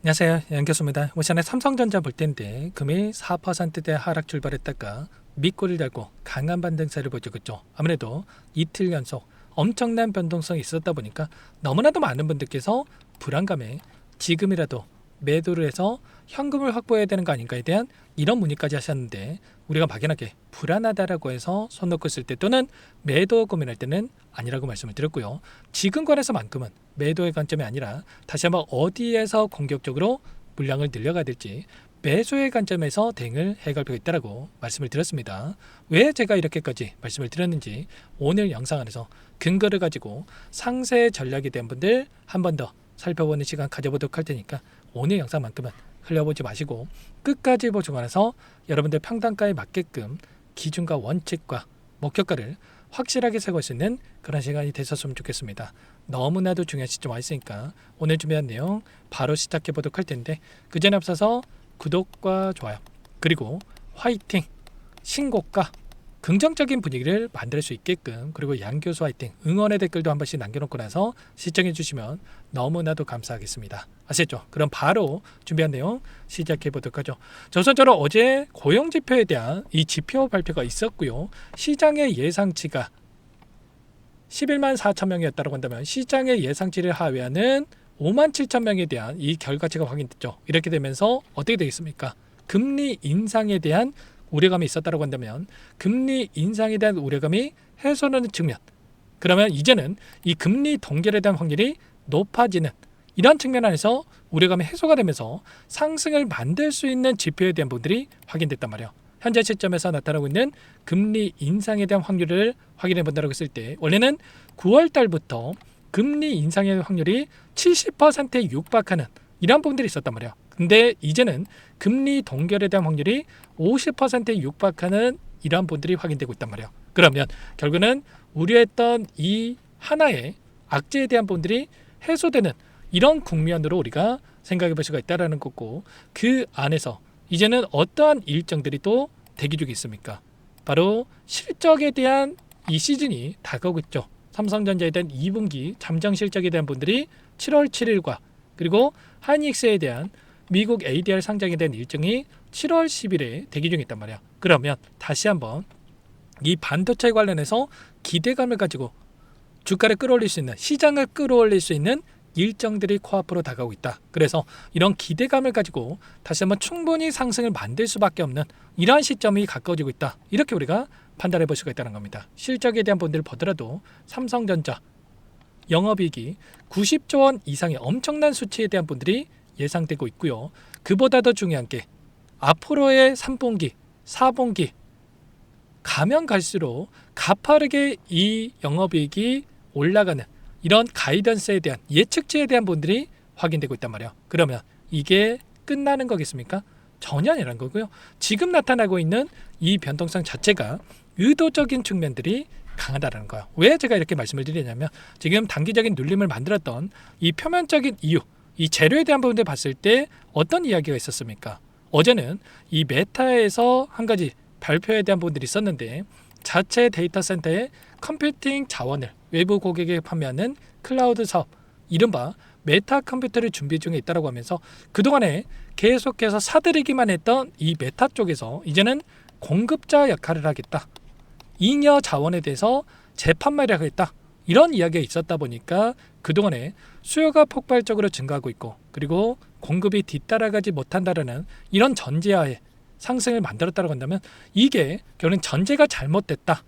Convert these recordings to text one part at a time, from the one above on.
안녕하세요. 양교수입니다. 오전에 삼성전자 볼 텐데 금이 4%대 하락 출발했다가 밑골을 달고 강한 반등세를 보여주고 있죠. 아무래도 이틀 연속 엄청난 변동성이 있었다 보니까 너무나도 많은 분들께서 불안감에 지금이라도 매도를 해서 현금을 확보해야 되는 거 아닌가에 대한 이런 문의까지 하셨는데, 우리가 막연하게 불안하다라고 해서 손 놓고 있을 때 또는 매도 고민할 때는 아니라고 말씀을 드렸고요. 지금 관해서만큼은 매도의 관점이 아니라 다시 한번 어디에서 공격적으로 물량을 늘려가야 될지 매수의 관점에서 대응을 해갈 필요가 있다라고 말씀을 드렸습니다. 왜 제가 이렇게까지 말씀을 드렸는지 오늘 영상 안에서 근거를 가지고 상세 전략에 대한 분들 한 번 더 살펴보는 시간 가져보도록 할 테니까 오늘 영상만큼은 흘려보지 마시고 끝까지 보시고 나서 여러분들 평단가에 맞게끔 기준과 원칙과 목표가를 확실하게 세울 수 있는 그런 시간이 되셨으면 좋겠습니다. 너무나도 중요한 시점 와 있으니까 오늘 준비한 내용 바로 시작해 보도록 할 텐데, 그 전에 앞서서 구독과 좋아요 그리고 화이팅, 신고가 긍정적인 분위기를 만들 수 있게끔, 그리고 양교수 화이팅 응원의 댓글도 한 번씩 남겨놓고 나서 시청해 주시면 너무나도 감사하겠습니다. 아시겠죠? 그럼 바로 준비한 내용 시작해 보도록 하죠. 우선적으로 어제 고용지표에 대한 이 지표 발표가 있었고요. 시장의 예상치가 11만 4천 명이었다고 한다면 시장의 예상치를 하회하는 5만 7천 명에 대한 이 결과치가 확인됐죠. 이렇게 되면서 어떻게 되겠습니까? 금리 인상에 대한 우려감이 있었다고 한다면 금리 인상에 대한 우려감이 해소되는 측면, 그러면 이제는 이 금리 동결에 대한 확률이 높아지는 이런 측면 안에서 우려감이 해소가 되면서 상승을 만들 수 있는 지표에 대한 부분들이 확인됐단 말이에요. 현재 시점에서 나타나고 있는 금리 인상에 대한 확률을 확인해 본다고 했을 때, 원래는 9월 달부터 금리 인상의 확률이 70%에 육박하는 이런 부분들이 있었단 말이에요. 근데 이제는 금리 동결에 대한 확률이 50%에 육박하는 이러한 부분들이 확인되고 있단 말이에요. 그러면 결국은 우려했던 이 하나의 악재에 대한 부분들이 해소되는 이런 국면으로 우리가 생각해 볼 수가 있다는 거고, 그 안에서 이제는 어떠한 일정들이 또 대기 중에 있습니까? 바로 실적에 대한 이 시즌이 다가오고 있죠. 삼성전자에 대한 2분기 잠정 실적에 대한 분들이 7월 7일과 그리고 하이닉스에 대한 미국 ADR 상장에 대한 일정이 7월 10일에 대기 중에 있단 말이야. 그러면 다시 한번 이 반도체 관련해서 기대감을 가지고 주가를 끌어올릴 수 있는, 시장을 끌어올릴 수 있는 일정들이 코앞으로 다가오고 있다. 그래서 이런 기대감을 가지고 다시 한번 충분히 상승을 만들 수밖에 없는 이러한 시점이 가까워지고 있다. 이렇게 우리가 판단해 볼 수가 있다는 겁니다. 실적에 대한 분들을 보더라도 삼성전자 영업이익이 90조 원 이상의 엄청난 수치에 대한 분들이 예상되고 있고요. 그보다 더 중요한 게 앞으로의 3분기, 4분기 가면 갈수록 가파르게 이 영업이익이 올라가는 이런 가이던스에 대한 예측치에 대한 분들이 확인되고 있단 말이에요. 그러면 이게 끝나는 거겠습니까? 전혀 아니라는 거고요. 지금 나타나고 있는 이 변동성 자체가 의도적인 측면들이 강하다는 거예요. 왜 제가 이렇게 말씀을 드리냐면, 지금 단기적인 눌림을 만들었던 이 표면적인 이유, 이 재료에 대한 부분들 봤을 때 어떤 이야기가 있었습니까? 어제는 이 메타에서 한 가지 발표에 대한 부분들이 있었는데, 자체 데이터 센터의 컴퓨팅 자원을 외부 고객에게 판매하는 클라우드 사업, 이른바 메타 컴퓨터를 준비 중에 있다고 하면서 그동안에 계속해서 사들이기만 했던 이 메타 쪽에서 이제는 공급자 역할을 하겠다, 잉여 자원에 대해서 재판매를 하겠다, 이런 이야기가 있었다 보니까 그동안에 수요가 폭발적으로 증가하고 있고, 그리고 공급이 뒤따라가지 못한다라는 이런 전제하에 상승을 만들었다고 한다면, 이게 결국은 전제가 잘못됐다,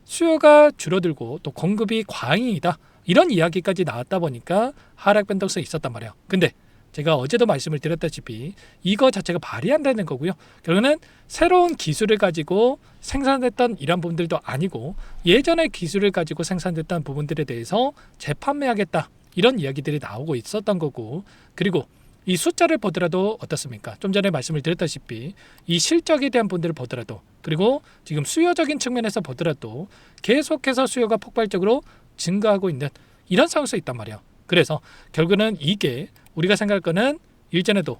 수요가 줄어들고 또 공급이 과잉이다, 이런 이야기까지 나왔다 보니까 하락 변동성이 있었단 말이에요. 근데 제가 어제도 말씀을 드렸다시피 이거 자체가 말이 안 되는 거고요. 결국은 새로운 기술을 가지고 생산됐던 이런 부분들도 아니고, 예전의 기술을 가지고 생산됐던 부분들에 대해서 재판매하겠다, 이런 이야기들이 나오고 있었던 거고, 그리고 이 숫자를 보더라도 어떻습니까? 좀 전에 말씀을 드렸다시피 이 실적에 대한 분들을 보더라도, 그리고 지금 수요적인 측면에서 보더라도 계속해서 수요가 폭발적으로 증가하고 있는 이런 상황에서 있단 말이에요. 그래서 결국은 이게 우리가 생각할 거는 일전에도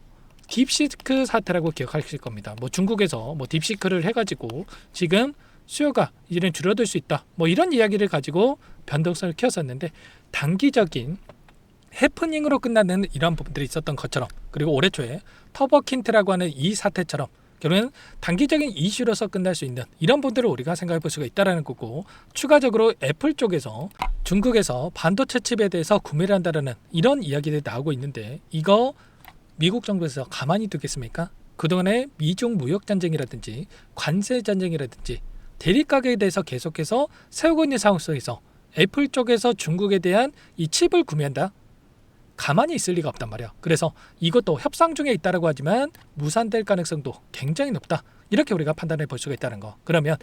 딥시크 사태라고 기억하실 겁니다. 중국에서 딥시크를 해가지고 지금 수요가 이제는 줄어들 수 있다, 이런 이야기를 가지고 변동성을 키웠었는데, 단기적인 해프닝으로 끝나는 이런 부분들이 있었던 것처럼, 그리고 올해 초에 터보킨트라고 하는 이 사태처럼 결국은 단기적인 이슈로서 끝날 수 있는 이런 부분들을 우리가 생각해 볼 수가 있다는 거고, 추가적으로 애플 쪽에서 중국에서 반도체 칩에 대해서 구매를 한다는 이런 이야기들이 나오고 있는데, 이거 미국 정부에서 가만히 두겠습니까? 그동안에 미중 무역 전쟁이라든지 관세 전쟁이라든지 대립 가격에 대해서 계속해서 세우고 있는 상황 속에서 애플 쪽에서 중국에 대한 이 칩을 구매한다? 가만히 있을 리가 없단 말이야. 그래서 이것도 협상 중에 있다라고 하지만 무산될 가능성도 굉장히 높다, 이렇게 우리가 판단해 볼 수가 있다는 거. 그러면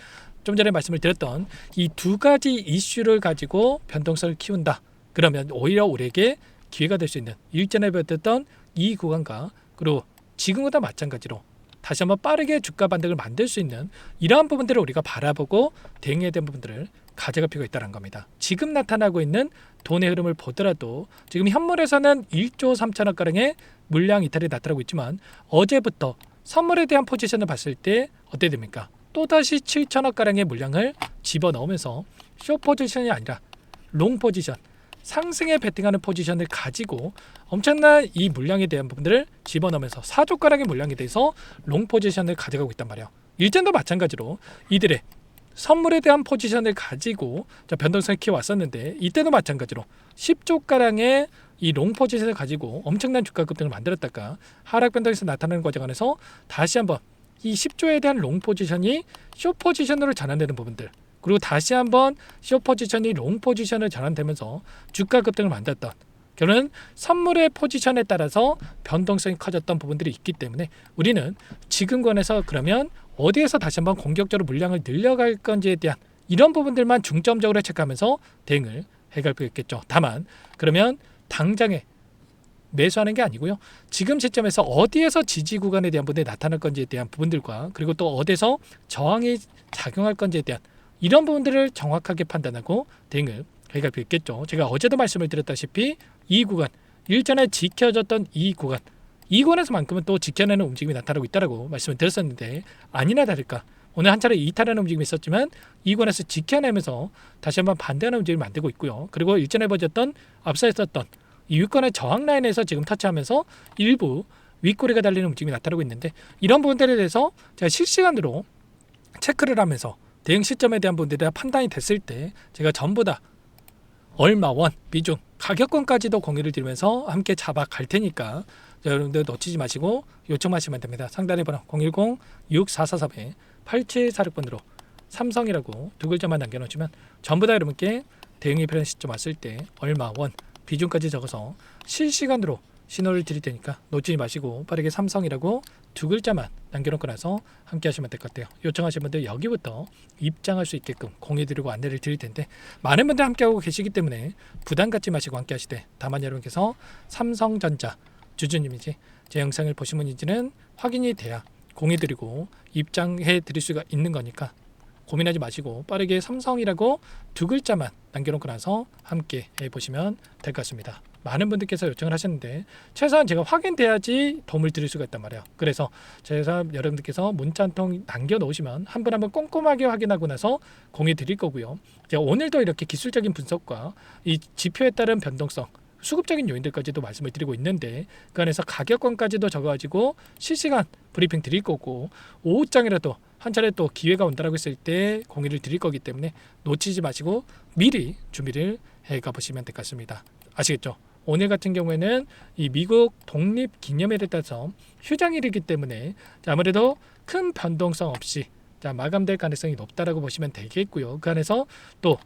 좀 전에 말씀을 드렸던 이 두 가지 이슈를 가지고 변동성을 키운다, 그러면 오히려 우리에게 기회가 될 수 있는 일전에 배웠던 이 구간과, 그리고 지금보다 마찬가지로 다시 한번 빠르게 주가 반등을 만들 수 있는 이러한 부분들을 우리가 바라보고 대응해야 되는 부분들을 가져갈 필요가 있다는 겁니다. 지금 나타나고 있는 돈의 흐름을 보더라도 지금 현물에서는 1조 3천억 가량의 물량 이탈이 나타나고 있지만, 어제부터 선물에 대한 포지션을 봤을 때 어떻게 됩니까? 또다시 7천억 가량의 물량을 집어넣으면서 쇼 포지션이 아니라 롱 포지션, 상승에 베팅하는 포지션을 가지고 엄청난 이 물량에 대한 부분들을 집어넣으면서 4조 가량의 물량에 대해서 롱 포지션을 가져가고 있단 말이에요. 일전도 마찬가지로 이들의 선물에 대한 포지션을 가지고 변동성을 키워왔었는데, 이때도 마찬가지로 10조 가량의 이 롱 포지션을 가지고 엄청난 주가 급등을 만들었다가 하락 변동에서 나타나는 과정 안에서 다시 한번 이 10조에 대한 롱 포지션이 쇼 포지션으로 전환되는 부분들, 그리고 다시 한번 쇼 포지션이 롱 포지션을 전환되면서 주가 급등을 만들었던, 결국은 선물의 포지션에 따라서 변동성이 커졌던 부분들이 있기 때문에 우리는 지금 권에서 그러면 어디에서 다시 한번 공격적으로 물량을 늘려갈 건지에 대한 이런 부분들만 중점적으로 체크하면서 대응을 해갈 필요가 있겠죠. 다만 그러면 당장에 매수하는 게 아니고요, 지금 시점에서 어디에서 지지 구간에 대한 부분이 나타날 건지에 대한 부분들과, 그리고 또 어디서 저항이 작용할 건지에 대한 이런 부분들을 정확하게 판단하고 대응을 해갈 필요가 있겠죠. 제가 어제도 말씀을 드렸다시피 이 구간, 일전에 지켜졌던 이 구간에서만큼은 또 지켜내는 움직임이 나타나고 있다고 말씀을 드렸었는데, 아니나 다를까 오늘 한 차례 이탈하는 움직임이 있었지만 이 구간에서 지켜내면서 다시 한번 반대하는 움직임을 만들고 있고요. 그리고 일전에 보여줬던 앞서 했었던 이 위권의 저항 라인에서 지금 터치하면서 일부 윗꼬리가 달리는 움직임이 나타나고 있는데, 이런 부분들에 대해서 제가 실시간으로 체크를 하면서 대응 시점에 대한 부분들에 대한 판단이 됐을 때 제가 전부 다 얼마 원, 비중, 가격권까지도 공유를 드리면서 함께 잡아갈 테니까 여러분들 놓치지 마시고 요청하시면 됩니다. 상단의 번호 010-6443-8746번으로 삼성이라고 두 글자만 남겨놓으시면 전부 다 여러분께 대응이 필요한 시점 왔을 때 얼마 원, 비중까지 적어서 실시간으로 신호를 드릴 테니까 놓치지 마시고 빠르게 삼성이라고 두 글자만 남겨놓고 나서 함께 하시면 될 것 같아요. 요청하신 분들 여기부터 입장할 수 있게끔 공유드리고 안내를 드릴 텐데, 많은 분들 함께하고 계시기 때문에 부담 갖지 마시고 함께 하시되, 다만 여러분께서 삼성전자 주주님인지 제 영상을 보신 분인지는 확인이 돼야 공유드리고 입장해 드릴 수가 있는 거니까 고민하지 마시고 빠르게 삼성이라고 두 글자만 남겨놓고 나서 함께 해보시면 될 것 같습니다. 많은 분들께서 요청을 하셨는데 최소한 제가 확인돼야지 도움을 드릴 수가 있단 말이에요. 그래서 제가 여러분들께서 문자 한 통 남겨놓으시면 한 분 한 분 꼼꼼하게 확인하고 나서 공유 드릴 거고요. 제가 오늘도 이렇게 기술적인 분석과 이 지표에 따른 변동성, 수급적인 요인들까지도 말씀을 드리고 있는데, 그 안에서 가격권까지도 적어가지고 실시간 브리핑 드릴 거고, 오후장이라도 한 차례 또 기회가 온다라고 했을 때 공유를 드릴 거기 때문에 놓치지 마시고 미리 준비를 해가 보시면 될 것 같습니다. 아시겠죠? 오늘 같은 경우에는 이 미국 독립 기념일에 따라서 휴장일이기 때문에 아무래도 큰 변동성 없이 마감될 가능성이 높다라고 보시면 되겠고요. 그 안에서 또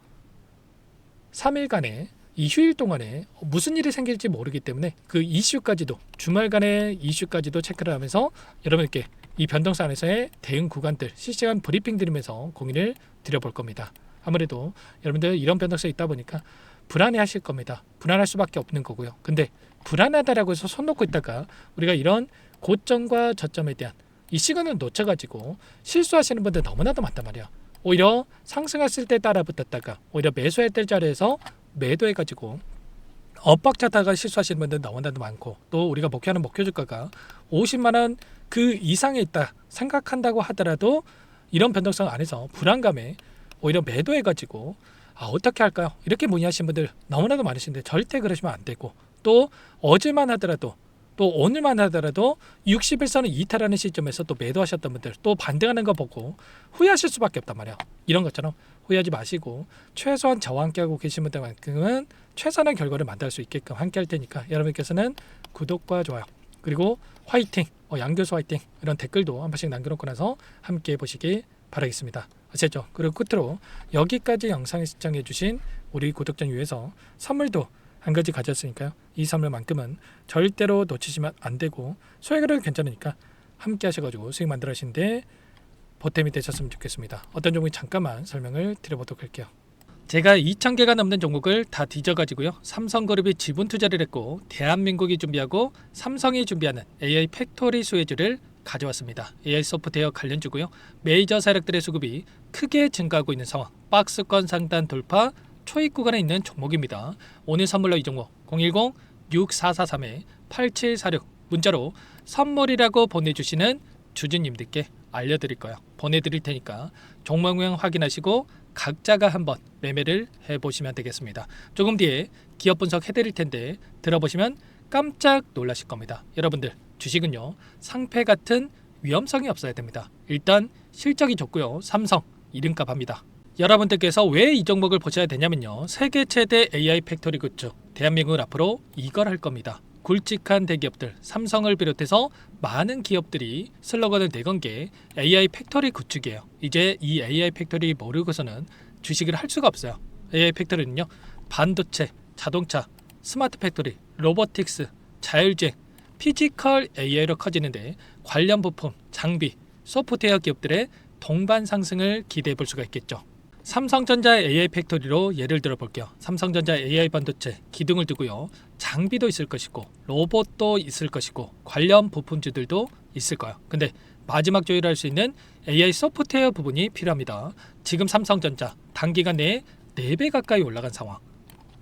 3일간의 이 휴일 동안에 무슨 일이 생길지 모르기 때문에 그 이슈까지도, 주말간의 이슈까지도 체크를 하면서 여러분께 이 변동성 안에서의 대응 구간들 실시간 브리핑 드리면서 공유를 드려볼 겁니다. 아무래도 여러분들 이런 변동성이 있다 보니까 불안해 하실 겁니다. 불안할 수밖에 없는 거고요. 근데 불안하다라고 해서 손 놓고 있다가 우리가 이런 고점과 저점에 대한 이 시간을 놓쳐가지고 실수하시는 분들 너무나도 많단 말이에요. 오히려 상승했을 때 따라 붙었다가 오히려 매수할 때 자리에서 매도해가지고 엇박자다가 실수하시는 분들 너무나도 많고, 또 우리가 목표하는 목표 주가가 50만원 그 이상에 있다 생각한다고 하더라도 이런 변동성 안에서 불안감에 오히려 매도해가지고 어떻게 할까요? 이렇게 문의하시는 분들 너무나도 많으신데 절대 그러시면 안 되고, 또 어제만 하더라도 또 오늘만 하더라도 60일선을 이탈하는 시점에서 또 매도하셨던 분들 또 반등하는 거 보고 후회하실 수밖에 없단 말이에요. 이런 것처럼 후회하지 마시고 최소한 저와 함께하고 계신 분들만큼은 최선의 결과를 만들 수 있게끔 함께 할 테니까 여러분께서는 구독과 좋아요 그리고 화이팅 양교수 화이팅 이런 댓글도 한 번씩 남겨놓고 나서 함께 해보시기 바라겠습니다. 아시죠? 그리고 끝으로 여기까지 영상을 시청해주신 우리 구독자 위해서 선물도 한 가지 가졌으니까요. 이 선물만큼은 절대로 놓치시면 안 되고 소액으로는 괜찮으니까 함께 하셔가지고 수익 만들어 하시는데 보탬이 되셨으면 좋겠습니다. 어떤 종목이 잠깐만 설명을 드려보도록 할게요. 제가 2,000개가 넘는 종목을 다 뒤져가지고요. 삼성그룹이 지분 투자를 했고 대한민국이 준비하고 삼성이 준비하는 AI 팩토리 수혜주를 가져왔습니다. AI 소프트웨어 관련주고요. 메이저 세력들의 수급이 크게 증가하고 있는 상황. 박스권 상단 돌파 초입 구간에 있는 종목입니다. 오늘 선물로 이 종목 010-6443-8746 문자로 선물이라고 보내주시는 주주님들께 알려드릴 거예요. 보내드릴 테니까 종목명 확인하시고 각자가 한번 매매를 해보시면 되겠습니다. 조금 뒤에 기업 분석 해드릴 텐데 들어보시면 깜짝 놀라실 겁니다. 여러분들 주식은요 상패 같은 위험성이 없어야 됩니다. 일단 실적이 좋고요. 삼성 이름값 합니다. 여러분들께서 왜 이 종목을 보셔야 되냐면요. 세계 최대 AI 팩토리 구축 대한민국은 앞으로 이걸 할 겁니다. 굵직한 대기업들 삼성을 비롯해서 많은 기업들이 슬로건을 내건 게 AI 팩토리 구축이에요. 이제 이 AI 팩토리 모르고서는 주식을 할 수가 없어요. AI 팩토리는요 반도체, 자동차, 스마트 팩토리, 로보틱스, 자율주행, 피지컬 AI로 커지는데 관련 부품, 장비, 소프트웨어 기업들의 동반 상승을 기대해 볼 수가 있겠죠. 삼성전자 AI 팩토리로 예를 들어 볼게요. 삼성전자 AI 반도체 기둥을 두고요. 장비도 있을 것이고 로봇도 있을 것이고 관련 부품주들도 있을 거예요. 근데 마지막 조율할 수 있는 AI 소프트웨어 부분이 필요합니다. 지금 삼성전자 단기간 내에 4배 가까이 올라간 상황.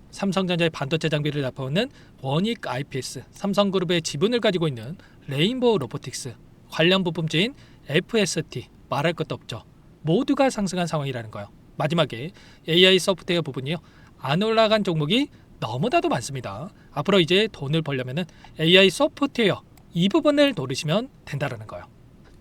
삼성전자의 반도체 장비를 납품하는 원익 IPS, 삼성그룹의 지분을 가지고 있는 레인보우 로보틱스, 관련 부품주인 FST 말할 것도 없죠. 모두가 상승한 상황이라는 거예요. 마지막에 AI 소프트웨어 부분이요. 안 올라간 종목이 너무나도 많습니다. 앞으로 이제 돈을 벌려면 AI 소프트웨어 이 부분을 노리시면 된다는 거예요.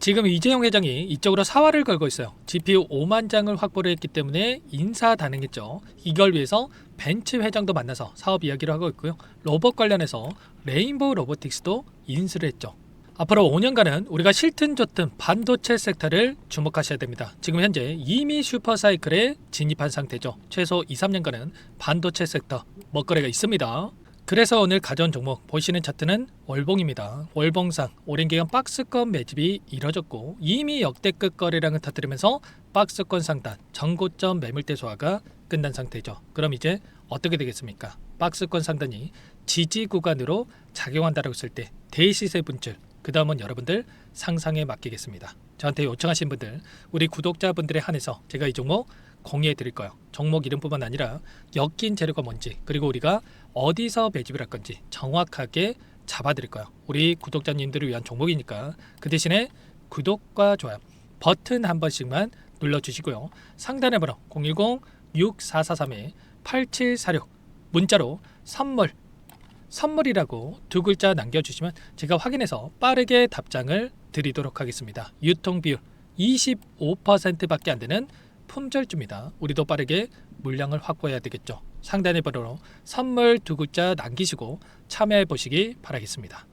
지금 이재용 회장이 이쪽으로 사활을 걸고 있어요. GPU 5만 장을 확보를 했기 때문에 인사단행했죠. 이걸 위해서 벤츠 회장도 만나서 사업 이야기를 하고 있고요. 로봇 관련해서 레인보우 로보틱스도 인수를 했죠. 앞으로 5년간은 우리가 싫든 좋든 반도체 섹터를 주목하셔야 됩니다. 지금 현재 이미 슈퍼사이클에 진입한 상태죠. 최소 2-3년간은 반도체 섹터 먹거리가 있습니다. 그래서 오늘 가져온 종목 보시는 차트는 월봉입니다. 월봉상 오랜 기간 박스권 매집이 이뤄졌고 이미 역대급 거래량을 터뜨리면서 박스권 상단 전고점 매물대 소화가 끝난 상태죠. 그럼 이제 어떻게 되겠습니까? 박스권 상단이 지지 구간으로 작용한다고 했을 때 대시세 분출 그 다음은 여러분들 상상에 맡기겠습니다. 저한테 요청하신 분들 우리 구독자분들에 한해서 제가 이 종목 공유해 드릴 거예요. 종목 이름뿐만 아니라 엮인 재료가 뭔지 그리고 우리가 어디서 매집을 할 건지 정확하게 잡아 드릴 거예요. 우리 구독자님들을 위한 종목이니까 그 대신에 구독과 좋아요 버튼 한 번씩만 눌러주시고요. 상단의 번호 010-6443-8746 문자로 선물이라고 2글자 남겨주시면 제가 확인해서 빠르게 답장을 드리도록 하겠습니다. 유통비율 25%밖에 안 되는 품절주입니다. 우리도 빠르게 물량을 확보해야 되겠죠. 상단의 번호로 선물 2글자 남기시고 참여해 보시기 바라겠습니다.